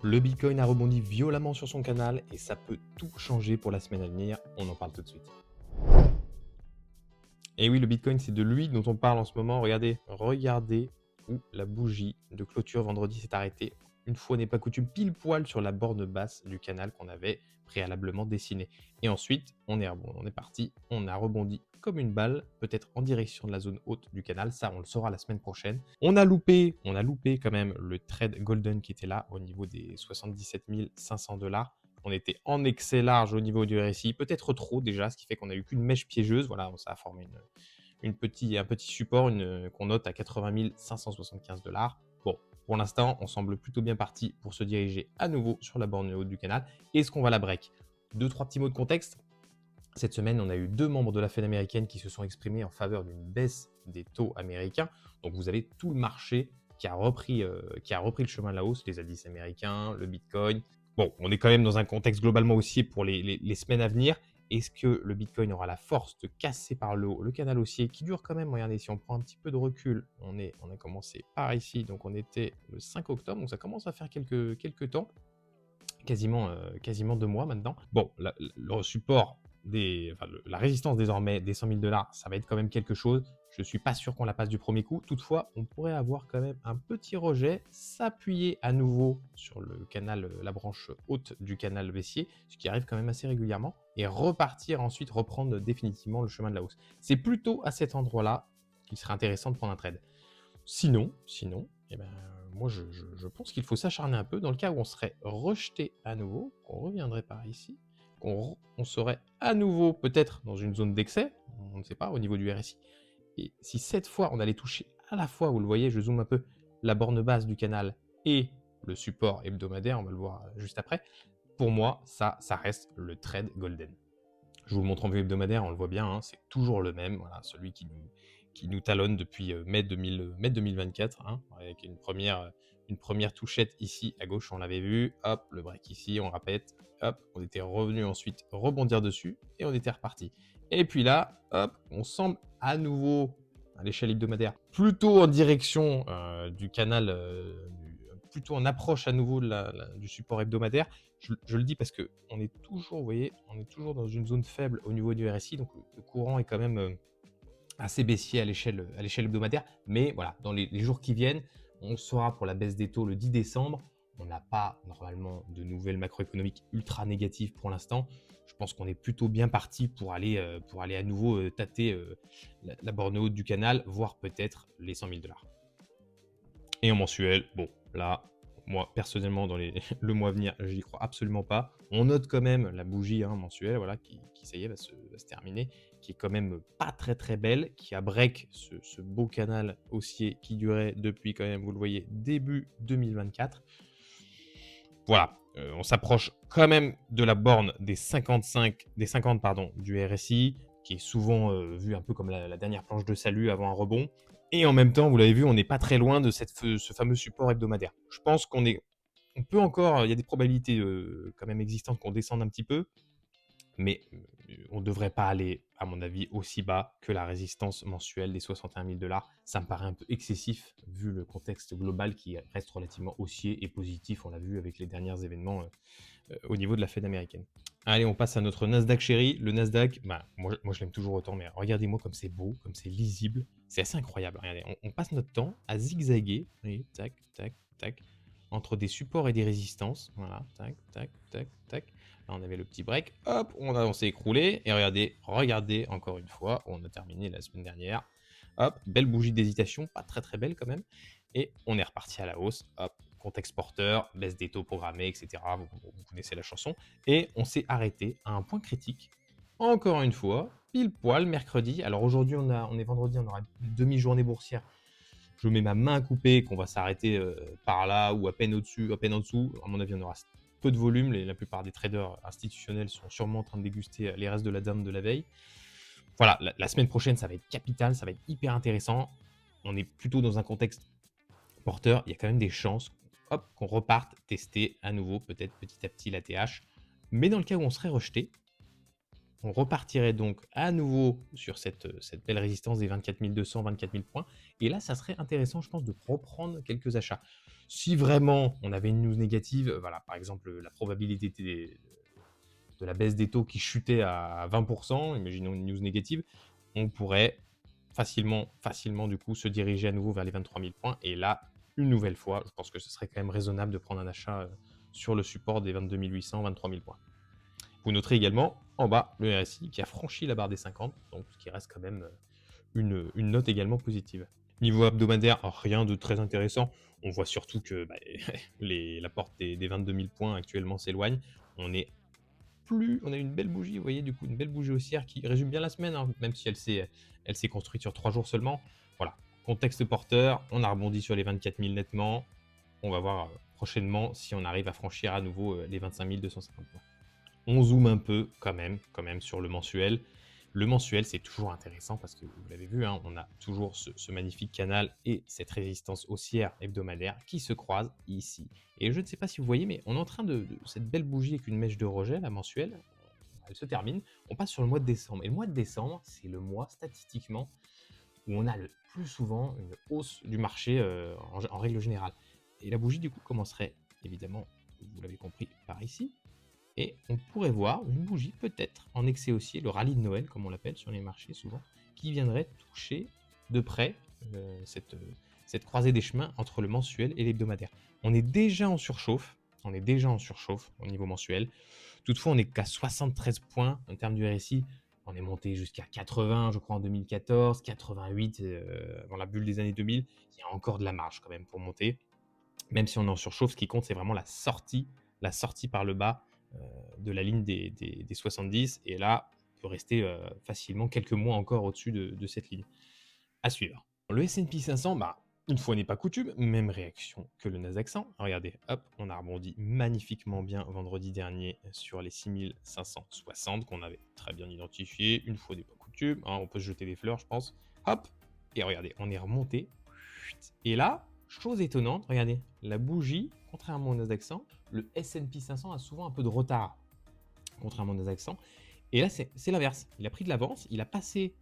Le Bitcoin a rebondi violemment sur son canal et ça peut tout changer pour la semaine à venir. On en parle tout de suite. Et oui, le Bitcoin, c'est de lui dont on parle en ce moment. Regardez où la bougie de clôture vendredi s'est arrêtée. Une fois n'est pas coutume, pile poil sur la borne basse du canal qu'on avait préalablement dessiné. Et ensuite, on est parti, on a rebondi comme une balle, peut-être en direction de la zone haute du canal. Ça, on le saura la semaine prochaine. On a loupé quand même le trade golden qui était là au niveau des 77 500 $. On était en excès large au niveau du RSI, peut-être trop déjà, ce qui fait qu'on a eu qu'une mèche piégeuse. Voilà, ça a formé un petit support qu'on note à 80 575 $. Bon, pour l'instant, on semble plutôt bien parti pour se diriger à nouveau sur la borne haute du canal. Est-ce qu'on va la break? Deux, trois petits mots de contexte. Cette semaine, on a eu deux membres de la Fed américaine qui se sont exprimés en faveur d'une baisse des taux américains. Donc, vous avez tout le marché qui a repris le chemin de la hausse, les indices américains, le Bitcoin. Bon, on est quand même dans un contexte globalement haussier pour les semaines à venir. Est-ce que le Bitcoin aura la force de casser par le haut le canal haussier qui dure quand même? Regardez, si on prend un petit peu de recul, on a commencé par ici, donc on était le 5 octobre, donc ça commence à faire quelques temps, quasiment 2 mois maintenant. Bon, le support, la résistance désormais des 100 000 $, ça va être quand même quelque chose. Je ne suis pas sûr qu'on la passe du premier coup. Toutefois, on pourrait avoir quand même un petit rejet, s'appuyer à nouveau sur le canal, la branche haute du canal baissier, ce qui arrive quand même assez régulièrement, et repartir ensuite, reprendre définitivement le chemin de la hausse. C'est plutôt à cet endroit-là qu'il serait intéressant de prendre un trade. Sinon, eh ben, moi je pense qu'il faut s'acharner un peu dans le cas où on serait rejeté à nouveau, qu'on reviendrait par ici, on serait à nouveau peut-être dans une zone d'excès, on ne sait pas, au niveau du RSI. Et si cette fois on allait toucher à la fois, vous le voyez, je zoome un peu, la borne basse du canal et le support hebdomadaire, on va le voir juste après, pour moi, ça reste le trade golden. Je vous le montre en vue hebdomadaire, on le voit bien, hein, c'est toujours le même, voilà, celui qui nous talonne depuis mai 2024, hein, avec une première touchette ici à gauche, on l'avait vu, hop, le break ici, on répète, hop, on était revenu ensuite rebondir dessus et on était reparti. Et puis là, hop, on semble à nouveau à l'échelle hebdomadaire, plutôt en direction du canal, plutôt en approche à nouveau du support hebdomadaire. Je le dis parce que on est toujours, vous voyez, on est toujours dans une zone faible au niveau du RSI, donc le courant est quand même assez baissier à l'échelle hebdomadaire. Mais voilà, dans les jours qui viennent, on saura pour la baisse des taux le 10 décembre. On n'a pas normalement de nouvelles macroéconomiques ultra négatives pour l'instant. Je pense qu'on est plutôt bien parti pour aller à nouveau tâter la borne haute du canal, voire peut-être les 100 000 $. Et en mensuel, bon, là, moi, personnellement, dans le mois à venir, j'y crois absolument pas. On note quand même la bougie mensuelle, voilà, qui ça y est, va se terminer, qui est quand même pas très très belle, qui a break ce beau canal haussier qui durait depuis quand même, vous le voyez, début 2024. Voilà, on s'approche quand même de la borne des 50 pardon, du RSI, qui est souvent vu un peu comme la dernière planche de salut avant un rebond. Et en même temps, vous l'avez vu, on n'est pas très loin de ce fameux support hebdomadaire. Je pense on peut encore, il y a des probabilités quand même existantes qu'on descende un petit peu, mais on ne devrait pas aller, à mon avis, aussi bas que la résistance mensuelle des 61 000 $. Ça me paraît un peu excessif vu le contexte global qui reste relativement haussier et positif. On l'a vu avec les derniers événements au niveau de la Fed américaine. Allez, on passe à notre Nasdaq chéri. Le Nasdaq, bah, moi je l'aime toujours autant, mais regardez-moi comme c'est beau, comme c'est lisible. C'est assez incroyable. Regardez, on passe notre temps à zigzaguer. Voyez, tac, tac, tac, entre des supports et des résistances. Voilà, tac, tac, tac, tac. Là, on avait le petit break. Hop, on s'est écroulé. Et regardez, encore une fois, on a terminé la semaine dernière. Hop, belle bougie d'hésitation, pas très très belle quand même. Et on est reparti à la hausse. Hop, contexte porteur, baisse des taux programmés, etc. Vous connaissez la chanson. Et on s'est arrêté à un point critique. Encore une fois, pile poil, mercredi. Alors aujourd'hui, on est vendredi, on aura une demi-journée boursière. Je mets ma main à couper qu'on va s'arrêter par là ou à peine au-dessus, à peine en dessous. À mon avis, on aura peu de volume. La plupart des traders institutionnels sont sûrement en train de déguster les restes de la dinde de la veille. Voilà, la semaine prochaine, ça va être capital, ça va être hyper intéressant. On est plutôt dans un contexte porteur. Il y a quand même des chances qu'on reparte tester à nouveau, peut-être petit à petit, la TH. Mais dans le cas où on serait rejeté, on repartirait donc à nouveau sur cette belle résistance des 24 200, 24 000 points. Et là, ça serait intéressant, je pense, de reprendre quelques achats. Si vraiment on avait une news négative, voilà, par exemple, la probabilité de la baisse des taux qui chutait à 20%, imaginons une news négative, on pourrait facilement du coup se diriger à nouveau vers les 23 000 points. Et là, une nouvelle fois, je pense que ce serait quand même raisonnable de prendre un achat sur le support des 22 800, 23 000 points. Vous noterez également en bas le RSI qui a franchi la barre des 50, donc ce qui reste quand même une note également positive. Niveau hebdomadaire, rien de très intéressant. On voit surtout que la porte des 22 000 points actuellement s'éloigne. On a une belle bougie, vous voyez, du coup, une belle bougie haussière qui résume bien la semaine, hein, même si elle s'est construite sur 3 jours seulement. Voilà, contexte porteur, on a rebondi sur les 24 000 nettement. On va voir prochainement si on arrive à franchir à nouveau les 25 250 points. On zoome un peu quand même sur le mensuel. Le mensuel, c'est toujours intéressant parce que vous l'avez vu, hein, on a toujours ce magnifique canal et cette résistance haussière hebdomadaire qui se croisent ici. Et je ne sais pas si vous voyez, mais on est en train de cette belle bougie avec une mèche de rejet, la mensuelle, elle se termine. On passe sur le mois de décembre. Et le mois de décembre, c'est le mois statistiquement où on a le plus souvent une hausse du marché en règle générale. Et la bougie, du coup, commencerait évidemment, vous l'avez compris, par ici. Et on pourrait voir une bougie peut-être en excès haussier, le rallye de Noël comme on l'appelle sur les marchés souvent, qui viendrait toucher de près cette croisée des chemins entre le mensuel et l'hebdomadaire. On est déjà en surchauffe, au niveau mensuel. Toutefois, on n'est qu'à 73 points en termes du RSI. On est monté jusqu'à 80, je crois, en 2014, 88 dans la bulle des années 2000. Il y a encore de la marge quand même pour monter. Même si on est en surchauffe, ce qui compte, c'est vraiment la sortie par le bas de la ligne des 70. Et là, on peut rester facilement quelques mois encore au-dessus de cette ligne. À suivre. Le S&P 500, une fois n'est pas coutume, même réaction que le Nasdaq 100. Regardez, hop, on a rebondi magnifiquement bien vendredi dernier sur les 6560 qu'on avait très bien identifié. Une fois n'est pas coutume, hein, on peut se jeter des fleurs, je pense. Hop, et regardez, on est remonté. Et là, chose étonnante, regardez, la bougie, contrairement au Nasdaq 100, le S&P 500 a souvent un peu de retard, contrairement au Nasdaq 100. Et là, c'est l'inverse. Il a pris de l'avance, il a passé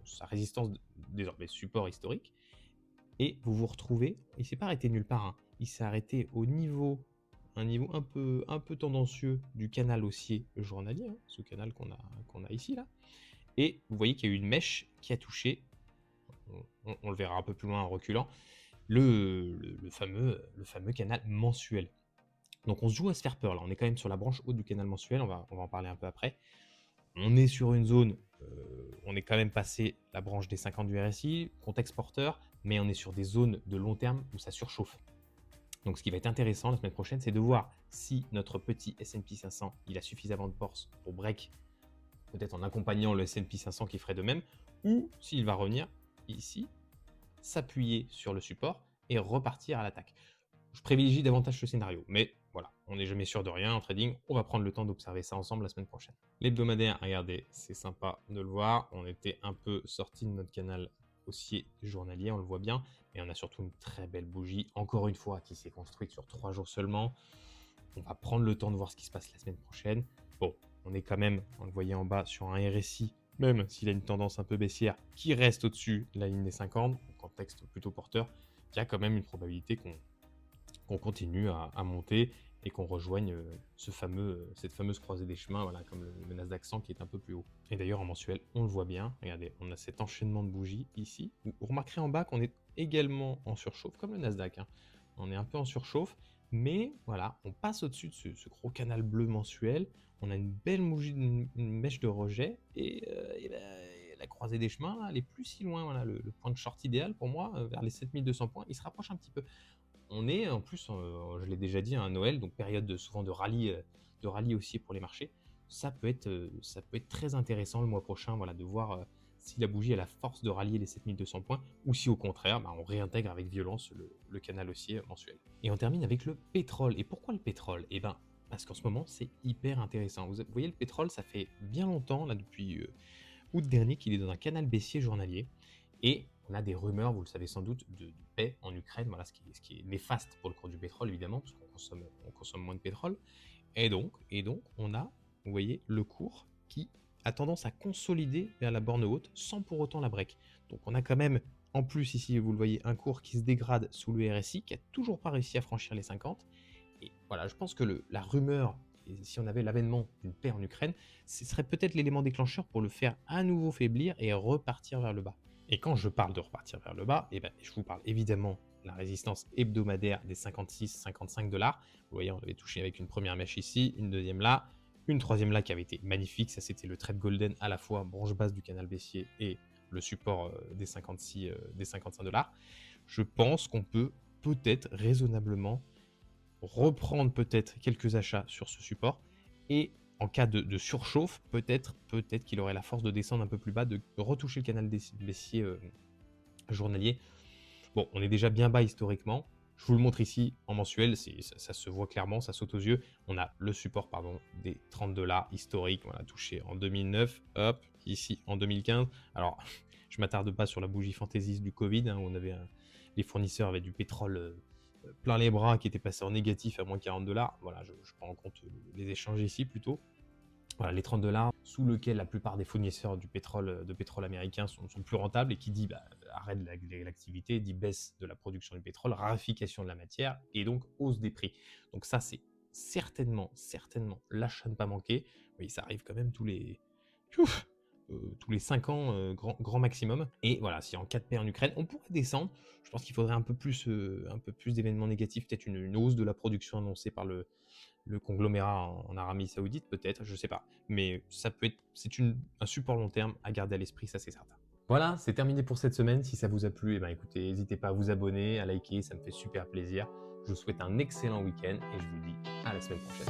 sa résistance, désormais support historique, et vous vous retrouvez, il ne s'est pas arrêté nulle part, hein. Il s'est arrêté un niveau un peu tendancieux du canal haussier journalier, hein, ce canal qu'on a ici, là. Et vous voyez qu'il y a eu une mèche qui a touché, on le verra un peu plus loin en reculant, le fameux canal mensuel. Donc on se joue à se faire peur là, on est quand même sur la branche haute du canal mensuel, on va en parler un peu après. On est sur une zone, on est quand même passé la branche des 50 du RSI, contexte porteur, mais on est sur des zones de long terme où ça surchauffe. Donc ce qui va être intéressant la semaine prochaine, c'est de voir si notre petit S&P 500, il a suffisamment de force pour break, peut-être en accompagnant le S&P 500 qui ferait de même, ou s'il va revenir ici, s'appuyer sur le support et repartir à l'attaque. Je privilégie davantage ce scénario, mais voilà, on n'est jamais sûr de rien en trading, on va prendre le temps d'observer ça ensemble la semaine prochaine. L'hebdomadaire, regardez, c'est sympa de le voir, on était un peu sorti de notre canal haussier journalier, on le voit bien, et on a surtout une très belle bougie, encore une fois, qui s'est construite sur 3 jours seulement. On va prendre le temps de voir ce qui se passe la semaine prochaine. Bon, on est quand même, on le voyait en bas, sur un RSI, même s'il a une tendance un peu baissière, qui reste au-dessus de la ligne des 50, en contexte plutôt porteur, il y a quand même une probabilité qu'on continue à monter et qu'on rejoigne cette fameuse croisée des chemins, voilà, comme le Nasdaq 100 qui est un peu plus haut. Et d'ailleurs, en mensuel, on le voit bien. Regardez, on a cet enchaînement de bougies ici. Vous remarquerez en bas qu'on est également en surchauffe, comme le Nasdaq, hein. On est un peu en surchauffe, mais voilà, on passe au-dessus de ce gros canal bleu mensuel. On a une belle bougie, une mèche de rejet, et la croisée des chemins, là, elle est plus si loin. Voilà, le point de short idéal pour moi, vers les 7200 points, il se rapproche un petit peu. On est en plus, je l'ai déjà dit, à Noël, donc période souvent de rallye haussier pour les marchés. Ça peut être très intéressant le mois prochain, voilà, de voir si la bougie a la force de rallier les 7200 points ou si au contraire, on réintègre avec violence le canal haussier mensuel. Et on termine avec le pétrole. Et pourquoi le pétrole? Eh bien, parce qu'en ce moment, c'est hyper intéressant. Vous voyez, le pétrole, ça fait bien longtemps, là, depuis août dernier, qu'il est dans un canal baissier journalier. Et on a des rumeurs, vous le savez sans doute, de paix en Ukraine, voilà, ce qui est néfaste pour le cours du pétrole, évidemment, parce qu'on consomme moins de pétrole. Et donc, on a, vous voyez, le cours qui a tendance à consolider vers la borne haute sans pour autant la break. Donc on a quand même En plus, ici, vous le voyez, un cours qui se dégrade sous le RSI, qui a toujours pas réussi à franchir les 50. Et voilà, je pense que la rumeur, et si on avait l'avènement d'une paix en Ukraine, ce serait peut-être l'élément déclencheur pour le faire à nouveau faiblir et repartir vers le bas. Et quand je parle de repartir vers le bas, eh ben, je vous parle évidemment de la résistance hebdomadaire des 56-55 dollars. Vous voyez, on avait touché avec une première mèche ici, une deuxième là, une troisième là qui avait été magnifique. Ça, c'était le trade golden à la fois branche basse du canal baissier et le support des 56, des 55 dollars. Je pense qu'on peut peut-être raisonnablement reprendre peut-être quelques achats sur ce support et en cas de surchauffe, peut-être qu'il aurait la force de descendre un peu plus bas, de retoucher le canal baissier journalier. Bon, on est déjà bien bas historiquement. Je vous le montre ici en mensuel, ça se voit clairement, ça saute aux yeux. On a le support des 30 dollars historique, on l'a touché en 2009, hop, ici en 2015. Alors, je m'attarde pas sur la bougie fantaisiste du Covid, hein, où les fournisseurs avaient du pétrole plein les bras qui était passé en négatif à moins 40 dollars. Voilà, je prends en compte les échanges ici plutôt. Voilà, les 30 dollars sous lequel la plupart des fournisseurs de pétrole américain sont plus rentables, et qui dit arrêt de l'activité, dit baisse de la production du pétrole, raréfication de la matière et donc hausse des prix. Donc ça, c'est certainement l'achat à ne pas manquer. Oui, ça arrive quand même tous les 5 ans, grand maximum. Et voilà, si en cas de paix en Ukraine, on pourrait descendre. Je pense qu'il faudrait un peu plus d'événements négatifs, peut-être une hausse de la production annoncée par le conglomérat en Arabie Saoudite, peut-être, je sais pas. Mais ça peut être, un support long terme à garder à l'esprit, ça c'est certain. Voilà, c'est terminé pour cette semaine. Si ça vous a plu, écoutez, n'hésitez pas à vous abonner, à liker, ça me fait super plaisir. Je vous souhaite un excellent week-end et je vous dis à la semaine prochaine.